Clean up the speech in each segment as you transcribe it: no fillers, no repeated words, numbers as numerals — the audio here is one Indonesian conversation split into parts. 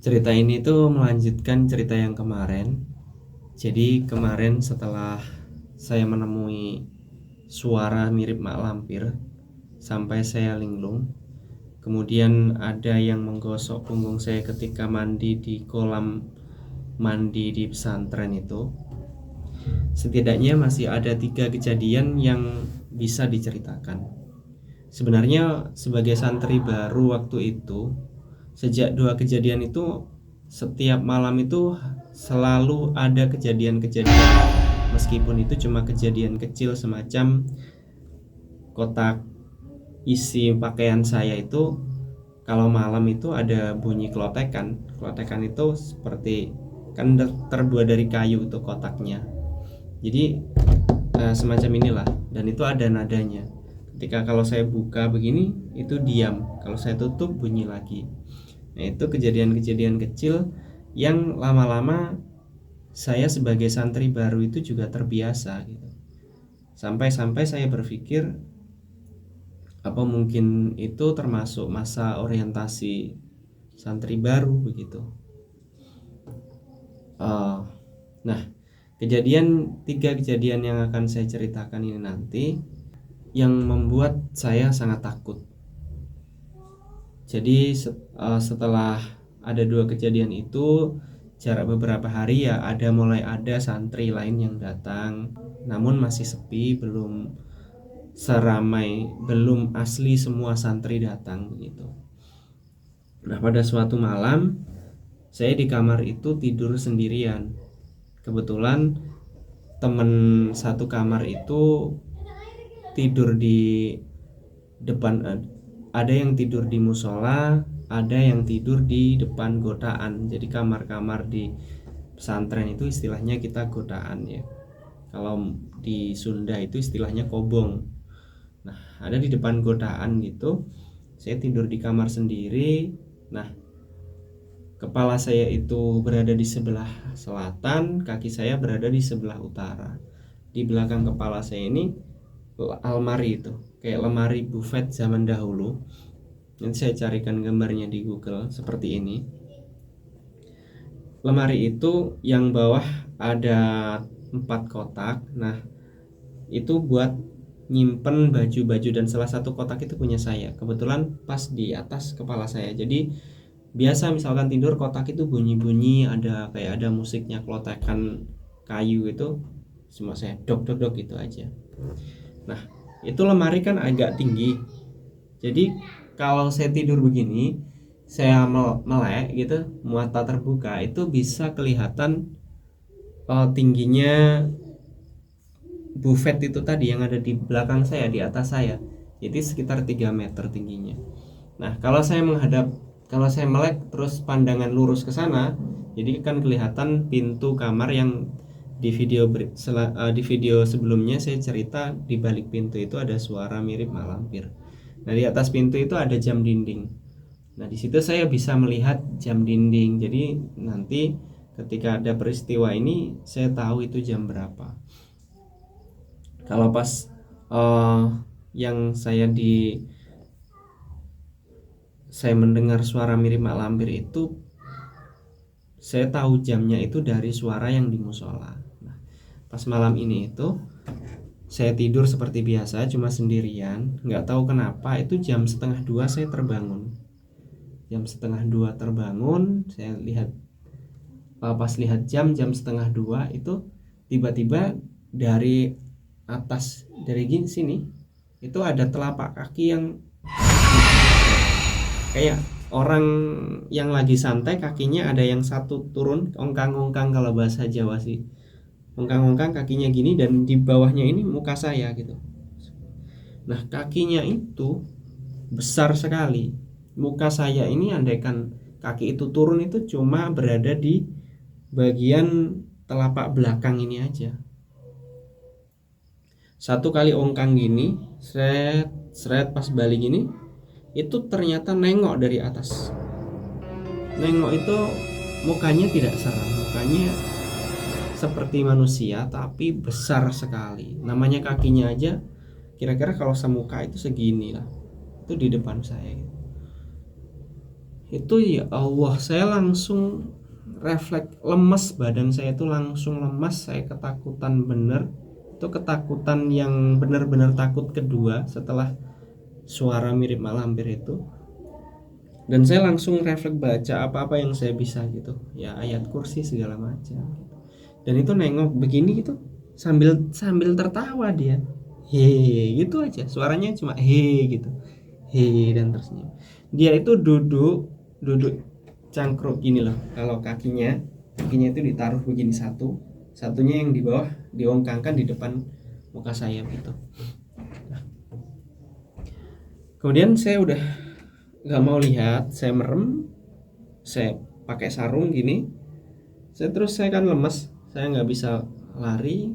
Cerita ini tuh melanjutkan cerita yang kemarin. Jadi kemarin setelah saya menemui suara mirip mak lampir sampai saya linglung. Kemudian ada yang menggosok punggung saya ketika mandi di kolam mandi di pesantren itu. Setidaknya masih ada 3 kejadian yang bisa diceritakan. Sebenarnya sebagai santri baru waktu itu, sejak 2 kejadian itu, setiap malam itu selalu ada kejadian-kejadian, meskipun itu cuma kejadian kecil semacam kotak isi pakaian saya itu kalau malam itu ada bunyi klotekan. Klotekan itu seperti kan terbuat dari kayu itu kotaknya. Jadi semacam inilah, dan itu ada nadanya. Ketika kalau saya buka begini itu diam, kalau saya tutup bunyi lagi. Nah, itu kejadian-kejadian kecil yang lama-lama saya sebagai santri baru itu juga terbiasa gitu. Sampai-sampai saya berpikir apa mungkin itu termasuk masa orientasi santri baru begitu. Nah, tiga kejadian yang akan saya ceritakan ini nanti yang membuat saya sangat takut. Jadi setelah ada 2 kejadian itu, jarak beberapa hari ya mulai ada santri lain yang datang, namun masih sepi, belum seramai, belum asli semua santri datang begitu. Nah, pada suatu malam saya di kamar itu tidur sendirian. Kebetulan teman satu kamar itu tidur di depan, ada yang tidur di musola, ada yang tidur di depan godaan. Jadi kamar-kamar di pesantren itu istilahnya kita godaan ya. Kalau di Sunda itu istilahnya kobong. Nah, ada di depan godaan gitu. Saya tidur di kamar sendiri. Nah, kepala saya itu berada di sebelah selatan, kaki saya berada di sebelah utara. Di belakang kepala saya ini almari itu, kayak lemari buffet zaman dahulu. Nanti saya carikan gambarnya di Google seperti ini. Lemari itu yang bawah ada 4 kotak. Nah, itu buat nyimpen baju-baju, dan salah satu kotak itu punya saya. Kebetulan pas di atas kepala saya. Jadi biasa misalkan tidur kotak itu bunyi-bunyi, ada musiknya, klotekan kayu itu, cuma saya dok dok dok gitu aja. Nah, itu lemari kan agak tinggi. Jadi kalau saya tidur begini, saya melek gitu, mata terbuka, itu bisa kelihatan tingginya buffet itu tadi yang ada di belakang saya, di atas saya. Jadi sekitar 3 meter tingginya. Nah, kalau saya melek terus pandangan lurus ke sana, jadi kan kelihatan pintu kamar yang di video sebelumnya saya cerita di balik pintu itu ada suara mirip mak lampir. Nah, di atas pintu itu ada jam dinding. Nah, di situ saya bisa melihat jam dinding. Jadi nanti ketika ada peristiwa ini saya tahu itu jam berapa. Kalau pas yang saya mendengar suara mirip mak lampir itu, saya tahu jamnya itu dari suara yang di musola. Nah, pas malam ini itu saya tidur seperti biasa, cuma sendirian. Nggak tahu kenapa itu jam 1:30 saya terbangun. Jam 1:30 terbangun, saya lihat, pas lihat jam 1:30 itu tiba-tiba dari atas, dari sini itu ada telapak kaki yang kayak orang yang lagi santai, kakinya ada yang satu turun, ongkang-ongkang kalau bahasa Jawa sih, ongkang-ongkang kakinya gini, dan di bawahnya ini muka saya gitu. Nah, kakinya itu besar sekali. Muka saya ini andaikan kaki itu turun itu cuma berada di bagian telapak belakang ini aja. Satu kali ongkang gini, seret pas balik gini, itu ternyata nengok dari atas. Nengok itu mukanya tidak seram, mukanya seperti manusia tapi besar sekali. Namanya kakinya aja kira-kira kalau semuka itu segini lah. Itu di depan saya. Itu ya Allah, saya langsung refleks lemes, badan saya itu langsung lemas, saya ketakutan bener. Itu ketakutan yang benar-benar takut kedua setelah suara mirip mak lampir itu. Dan saya langsung refleks baca apa-apa yang saya bisa gitu, ya ayat kursi segala macam. Dan itu nengok begini gitu, sambil sambil tertawa dia, he gitu aja, suaranya cuma he gitu, he, dan tersenyum. Dia itu duduk duduk cangkruk gini loh, kalau kakinya itu ditaruh begini, satunya yang di bawah diongkangkan di depan muka saya gitu. Nah, kemudian saya udah nggak mau lihat, saya merem, saya pakai sarung gini, saya kan lemes, saya nggak bisa lari.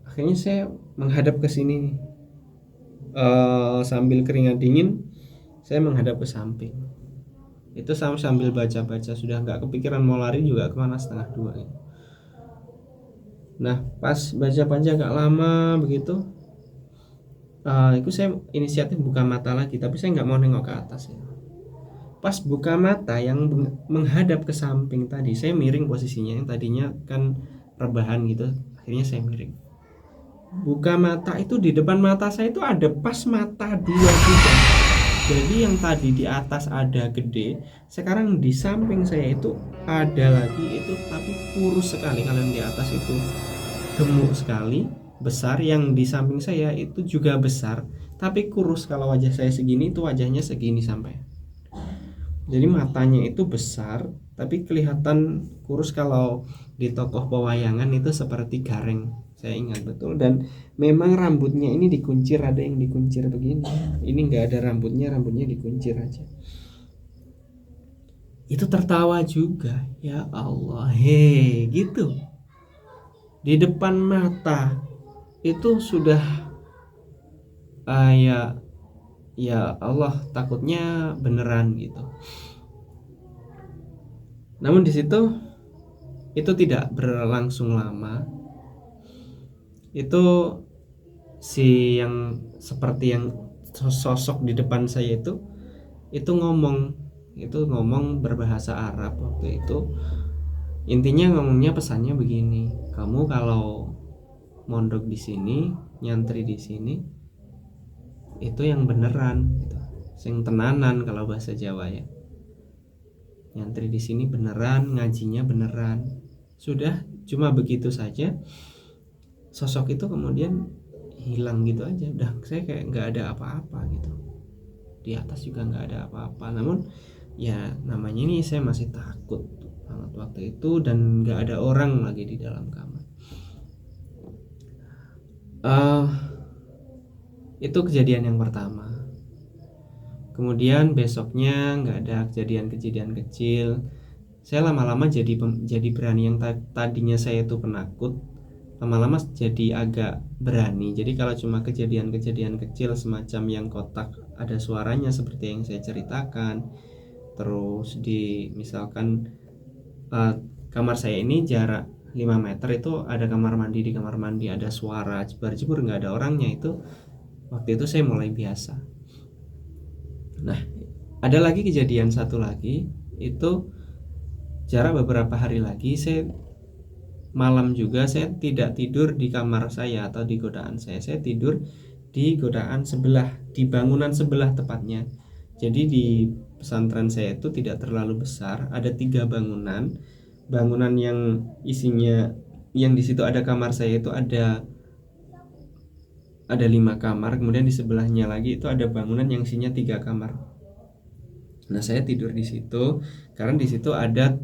Akhirnya saya menghadap ke sini, sambil keringat dingin saya menghadap ke samping. Itu sambil baca-baca, sudah nggak kepikiran mau lari juga kemana, setengah dua gitu. Nah pas baca-baca agak lama begitu, itu saya inisiatif buka mata lagi, tapi saya nggak mau nengok ke atas ya. Pas buka mata yang menghadap ke samping tadi, saya miring posisinya, yang tadinya kan rebahan gitu, akhirnya saya miring. Buka mata itu di depan mata saya itu ada pas mata dua juga. Jadi yang tadi di atas ada gede, sekarang di samping saya itu ada lagi itu, tapi kurus sekali. Kalau yang di atas itu gemuk sekali, besar. Yang di samping saya itu juga besar, tapi kurus. Kalau wajah saya segini, itu wajahnya segini sampai. Jadi matanya itu besar, tapi kelihatan kurus. Kalau di tokoh pewayangan itu seperti gareng, saya ingat betul. Dan memang rambutnya ini dikuncir, ada yang dikuncir begini. Ini nggak ada rambutnya dikuncir aja. Itu tertawa juga, ya Allah, he gitu. Di depan mata itu sudah, ya Allah, takutnya beneran gitu. Namun di situ itu tidak berlangsung lama. Itu si yang seperti yang sosok di depan saya itu ngomong berbahasa Arab waktu itu. Intinya ngomongnya, pesannya begini, kamu kalau mondok di sini, nyantri di sini, itu yang beneran gitu, yang tenanan kalau bahasa Jawa ya. Nyantri di sini beneran, ngajinya beneran. Sudah, cuma begitu saja. Sosok itu kemudian hilang gitu aja. Udah, saya kayak nggak ada apa-apa gitu. Di atas juga nggak ada apa-apa. Namun ya namanya ini saya masih takut banget waktu itu, dan nggak ada orang lagi di dalam kamar. Itu kejadian yang pertama. Kemudian besoknya nggak ada kejadian-kejadian kecil. Saya lama-lama jadi berani. Yang tadinya saya itu penakut, lama-lama jadi agak berani. Jadi kalau cuma kejadian-kejadian kecil semacam yang kotak ada suaranya seperti yang saya ceritakan, terus misalkan kamar saya ini jarak 5 meter itu ada kamar mandi, di kamar mandi ada suara jebar-jebur, nggak ada orangnya, itu waktu itu saya mulai biasa. Nah, ada lagi kejadian satu lagi, itu jarak beberapa hari lagi, saya malam juga, saya tidak tidur di kamar saya atau di godaan saya tidur di godaan sebelah, di bangunan sebelah tepatnya. Jadi di pesantren saya itu tidak terlalu besar, ada 3 bangunan yang isinya, yang di situ ada kamar saya itu ada 5 kamar, kemudian di sebelahnya lagi itu ada bangunan yang isinya 3 kamar. Nah, saya tidur di situ karena di situ ada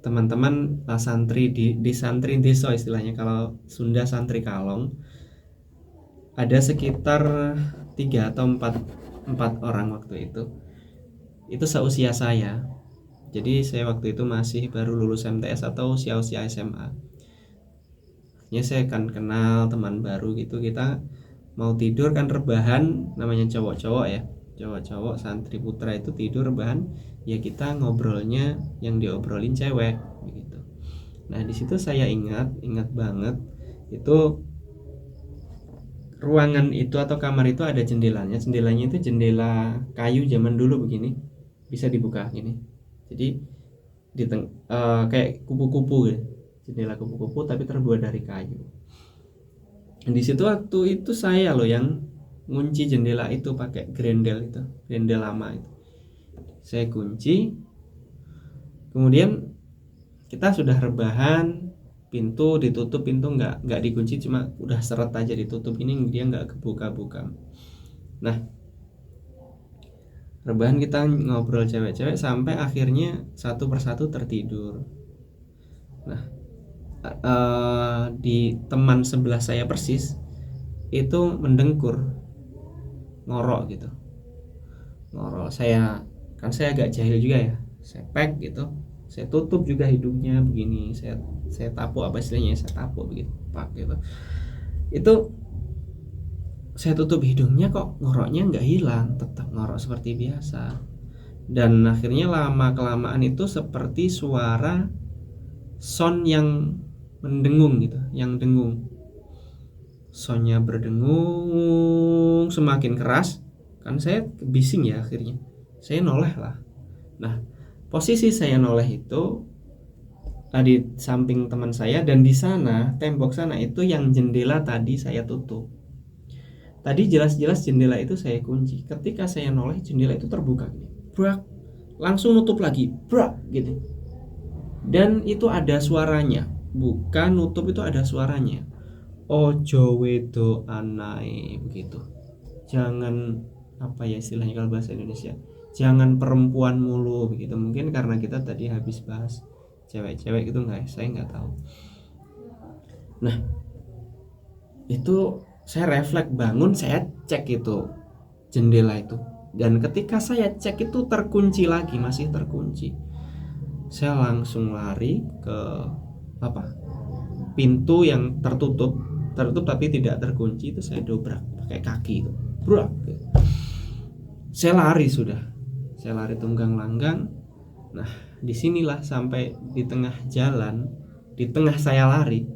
teman-teman santri di santri desa istilahnya, kalau Sunda santri kalong. Ada sekitar 3 atau 4 orang waktu itu. Itu seusia saya. Jadi saya waktu itu masih baru lulus MTS atau usia SMA. Ya, saya kan kenal teman baru gitu, kita mau tidur kan rebahan, namanya cowok-cowok ya, cowok-cowok santri putra itu tidur rebahan, ya kita ngobrolnya yang diobrolin cewek begitu. Nah, di situ saya ingat banget, itu ruangan itu atau kamar itu ada jendelanya itu jendela kayu zaman dulu begini. bisa dibuka gini. Jadi kayak kupu-kupu gitu. Jendela kupu-kupu tapi terbuat dari kayu. Di situ waktu itu saya loh yang ngunci jendela itu pakai grendel lama itu. Saya kunci. Kemudian kita sudah rebahan, pintu ditutup, pintu nggak dikunci, cuma udah seret aja ditutup, ini dia nggak kebuka-buka. Nah, rebahan kita ngobrol cewek-cewek sampai akhirnya satu persatu tertidur. Nah, di teman sebelah saya persis itu mendengkur, ngorok gitu, ngorok. Saya agak jahil juga ya, saya pack gitu, saya tutup juga hidungnya begini, saya tapuk, apa istilahnya, saya tapuk begitu, pak gitu. Itu saya tutup hidungnya, kok ngoroknya nggak hilang, tetap ngorok seperti biasa. Dan akhirnya lama kelamaan itu seperti suara sound yang mendengung gitu, yang dengung. Soundnya berdengung semakin keras, kan saya bising ya, akhirnya saya noleh lah. Nah, posisi saya noleh itu di samping teman saya, dan di sana tembok sana itu yang jendela tadi saya tutup. Tadi jelas-jelas jendela itu saya kunci. Ketika saya noleh, jendela itu terbuka gini, brak, langsung nutup lagi, brak gitu. Dan itu ada suaranya, bukan nutup, itu ada suaranya. Ojo wedo anai, begitu. Jangan, apa ya istilahnya kalau bahasa Indonesia, jangan perempuan mulu begitu. Mungkin karena kita tadi habis bahas cewek-cewek gitu, nggak, saya nggak tahu. Nah, itu saya refleks bangun, saya cek itu jendela itu, dan ketika saya cek itu terkunci lagi, masih terkunci. Saya langsung lari ke pintu yang tertutup tapi tidak terkunci itu, saya dobrak pakai kaki itu, brak. Saya lari tunggang langgang. Nah, disinilah sampai di tengah jalan, di tengah saya lari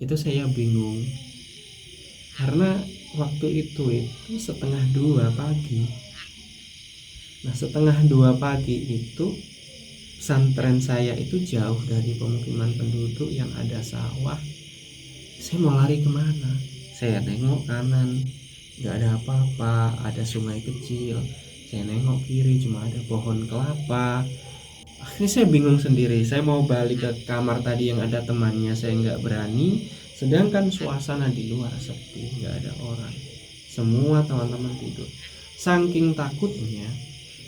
itu saya bingung, karena waktu itu 1:30 pagi. Nah, 1:30 pagi itu pesantren saya itu jauh dari pemukiman penduduk yang ada sawah. Saya mau lari kemana? Saya nengok kanan, nggak ada apa-apa, ada sungai kecil. Saya nengok kiri, cuma ada pohon kelapa. Akhirnya saya bingung sendiri. Saya mau balik ke kamar tadi yang ada temannya, saya nggak berani. Sedangkan suasana di luar sepi, nggak ada orang. Semua teman-teman tidur. Saking takutnya,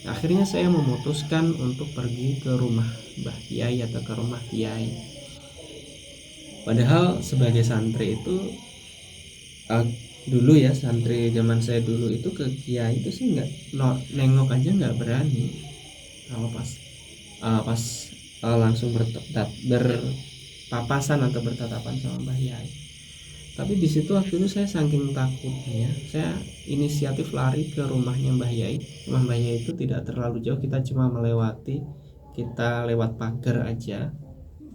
akhirnya saya memutuskan untuk pergi ke rumah Mbah Kiai atau ke rumah Kiai. Padahal sebagai santri itu dulu ya, santri zaman saya dulu itu ke Kiai itu sih nggak, nengok aja nggak berani. Kalau pas langsung berpapasan atau bertatapan sama Mbah Kiai. Tapi di situ waktu itu saya saking takutnya, saya inisiatif lari ke rumahnya Mbah Yai. Rumah Mbah Yai itu tidak terlalu jauh, kita cuma kita lewat pagar aja,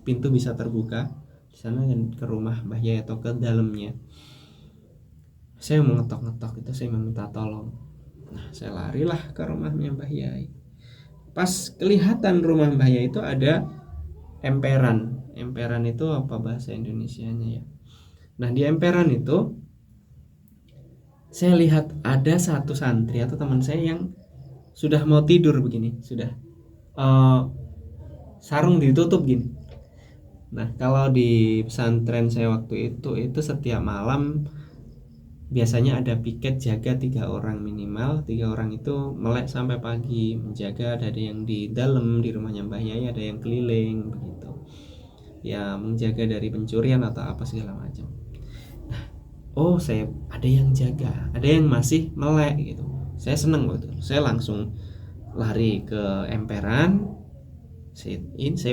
pintu bisa terbuka di sana, dan ke rumah Mbah Yai atau ke dalamnya. Saya mau ngetok-ngetok itu, saya meminta tolong. Nah, saya larilah ke rumahnya Mbah Yai. Pas kelihatan rumah Mbah Yai itu ada emperan. Emperan itu apa bahasa Indonesianya ya? Nah, di emperan itu saya lihat ada satu santri atau teman saya yang sudah mau tidur begini, sudah sarung ditutup gini. Nah, kalau di pesantren saya waktu itu setiap malam biasanya ada piket jaga 3 orang minimal. 3 orang itu melek sampai pagi menjaga. Ada yang di dalam di rumahnya Mbah Yai, ada yang keliling begitu ya, menjaga dari pencurian atau apa segala macam. Saya ada yang jaga, ada yang masih melek gitu. Saya seneng waktu itu. Saya langsung lari ke emperan, saya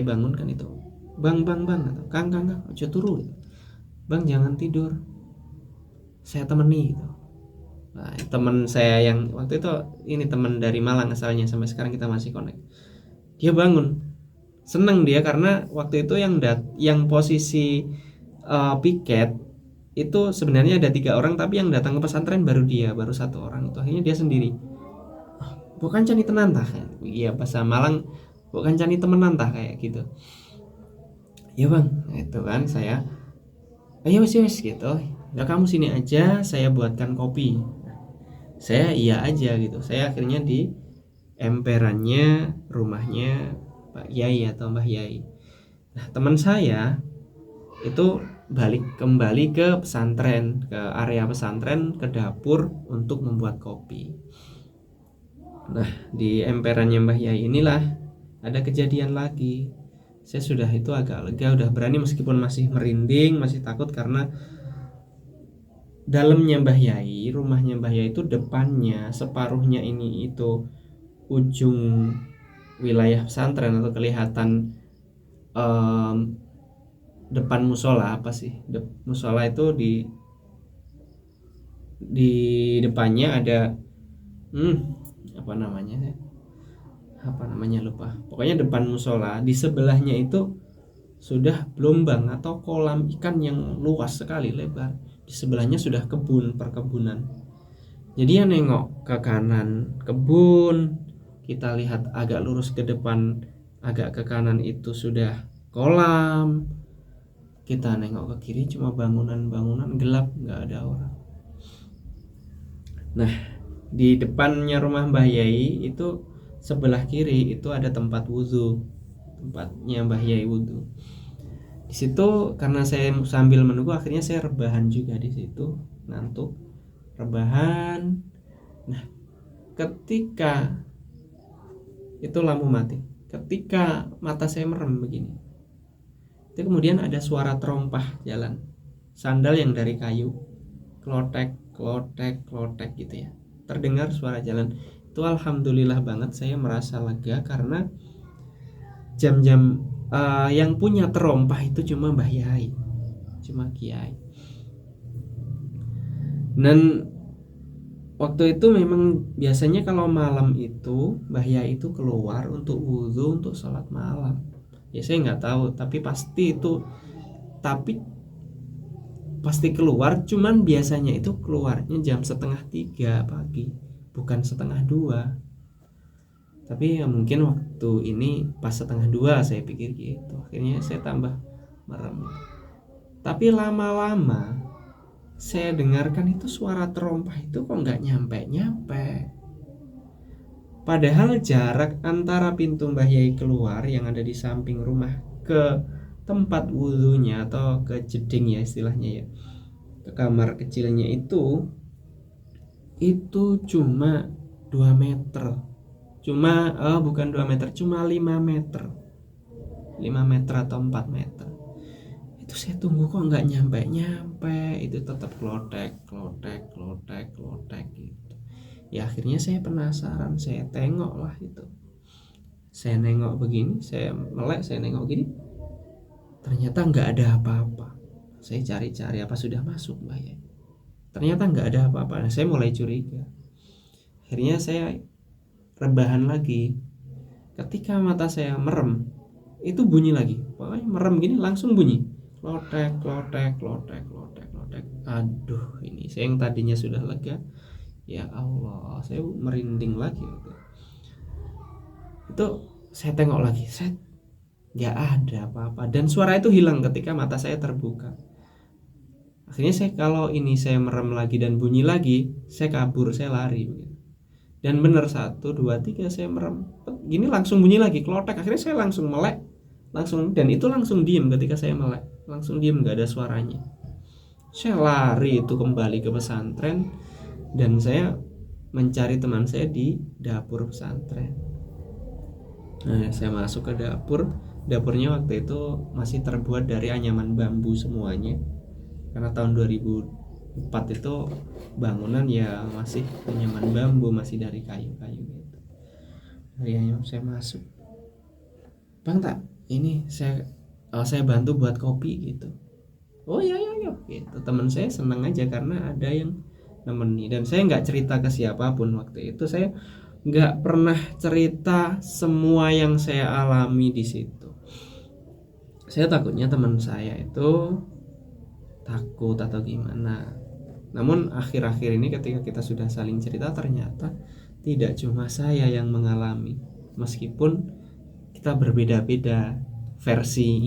bangunkan itu. Bang, atau Kang, ojo turu gitu. Bang, jangan tidur, saya temani gitu. Nah, teman saya yang waktu itu, ini teman dari Malang asalnya, sampai sekarang kita masih connect. Dia bangun, seneng dia karena waktu itu yang posisi piket itu sebenarnya ada 3 orang, tapi yang datang ke pesantren baru 1 orang itu. Akhirnya dia sendiri. bukan cani tenan tah, iya bahasa Malang, bukan cani temenan tah kayak gitu. Ya bang, itu kan saya, ayo wes wes gitu, ya kamu sini aja, saya buatkan kopi. Saya iya aja gitu, saya akhirnya di emperannya rumahnya Pak Yai atau Mbah Yai. Nah teman saya itu balik kembali ke pesantren, ke area pesantren, ke dapur untuk membuat kopi. Nah di emperannya Mbah Yai inilah ada kejadian lagi. Saya sudah itu agak lega, udah berani meskipun masih merinding, masih takut karena dalamnya Mbah Yai, rumahnya Mbah Yai itu depannya separuhnya ini itu ujung wilayah pesantren atau kelihatan depan musola apa sih? Musola itu di depannya ada apa namanya? Apa namanya lupa. Pokoknya depan musola, di sebelahnya itu sudah gelombang atau kolam ikan yang luas sekali lebar. Di sebelahnya sudah perkebunan. Jadi ya nengok ke kanan kebun, kita lihat agak lurus ke depan, agak ke kanan itu sudah kolam. Kita nengok ke kiri cuma bangunan-bangunan gelap, nggak ada orang. Nah, di depannya rumah Mbah Yai itu sebelah kiri itu ada tempat wudhu, tempatnya Mbah Yai wudhu. Di situ karena saya sambil menunggu akhirnya saya rebahan juga di situ, ngantuk, rebahan. Nah, ketika itu lampu mati, ketika mata saya merem begini, itu kemudian ada suara terompah jalan, sandal yang dari kayu, klotek klotek klotek gitu ya, terdengar suara jalan. Itu alhamdulillah banget, saya merasa lega karena jam-jam yang punya terompah itu cuma Mbah Yai, cuma Kiai. Dan waktu itu memang biasanya kalau malam itu Mbah Yai itu keluar untuk wudhu, untuk sholat malam. Ya saya nggak tahu, tapi pasti keluar. Cuman biasanya itu keluarnya jam 2:30 pagi, bukan 1:30. Tapi ya mungkin waktu ini pas 1:30 saya pikir gitu. Akhirnya saya tambah merem. Tapi lama-lama saya dengarkan itu suara terompah itu kok nggak nyampe-nyampe. Padahal jarak antara pintu Mbah Yai keluar yang ada di samping rumah ke tempat wudhunya atau ke jeding ya istilahnya ya, ke kamar kecilnya itu cuma 2 meter. Cuma bukan 2 meter, cuma 5 meter. 5 meter atau 4 meter. Itu saya tunggu kok nggak nyampe-nyampe, itu tetap klotek klotek klotek klotek gitu. Ya akhirnya saya penasaran, saya tengok lah itu. Saya nengok begini, saya melek, saya nengok gini, ternyata nggak ada apa-apa. Saya cari-cari apa sudah masuk Mbah Yai, ternyata nggak ada apa-apa. Nah, saya mulai curiga. Akhirnya saya rebahan lagi. Ketika mata saya merem, itu bunyi lagi. Pokoknya merem gini langsung bunyi. Klotek, klotek, klotek, klotek, klotek. Aduh, ini saya yang tadinya sudah lega, ya Allah, saya merinding lagi. Itu saya tengok lagi, set, nggak ada apa-apa. Dan suara itu hilang ketika mata saya terbuka. Akhirnya kalau saya merem lagi dan bunyi lagi, saya kabur, saya lari. Dan benar 1, 2, 3 saya merem, gini langsung bunyi lagi, klotek. Akhirnya saya langsung melek, dan itu langsung diem ketika saya melek. Langsung diem, gak ada suaranya. Saya lari itu kembali ke pesantren dan saya mencari teman saya di dapur pesantren. Nah, saya masuk ke dapurnya waktu itu masih terbuat dari anyaman bambu semuanya, karena tahun 2004 itu bangunan ya masih anyaman bambu, masih dari kayu-kayu gitu. Dari anyaman saya masuk, bang tak, ini saya bantu buat kopi gitu. Oh ya gitu. Teman saya senang aja karena ada yang nemeni, dan saya nggak cerita ke siapapun waktu itu. Saya nggak pernah cerita semua yang saya alami di situ. Saya takutnya teman saya itu takut atau gimana. Namun akhir-akhir ini ketika kita sudah saling cerita, ternyata tidak cuma saya yang mengalami, meskipun kita berbeda-beda versi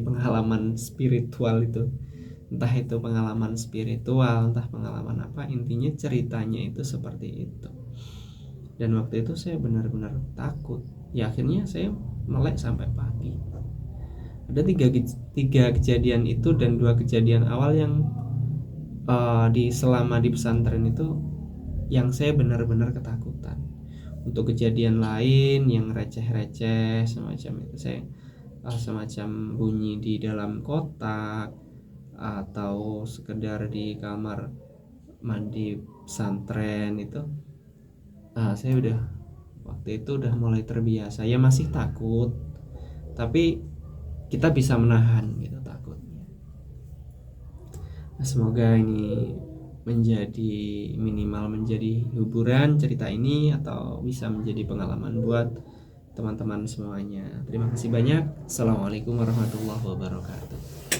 pengalaman spiritual itu, entah itu pengalaman spiritual, entah pengalaman apa, intinya ceritanya itu seperti itu. Dan waktu itu saya benar-benar takut, ya akhirnya saya melek sampai pagi. Ada tiga kejadian itu, dan 2 kejadian awal yang selama di pesantren itu yang saya benar-benar ketakutan. Untuk kejadian lain yang receh-receh semacam itu, saya semacam bunyi di dalam kotak atau sekedar di kamar mandi pesantren itu, saya udah waktu itu udah mulai terbiasa. Ya masih takut, tapi kita bisa menahan gitu takutnya. Nah, semoga ini minimal menjadi hiburan cerita ini, atau bisa menjadi pengalaman buat teman-teman semuanya. Terima kasih banyak. Assalamualaikum warahmatullahi wabarakatuh.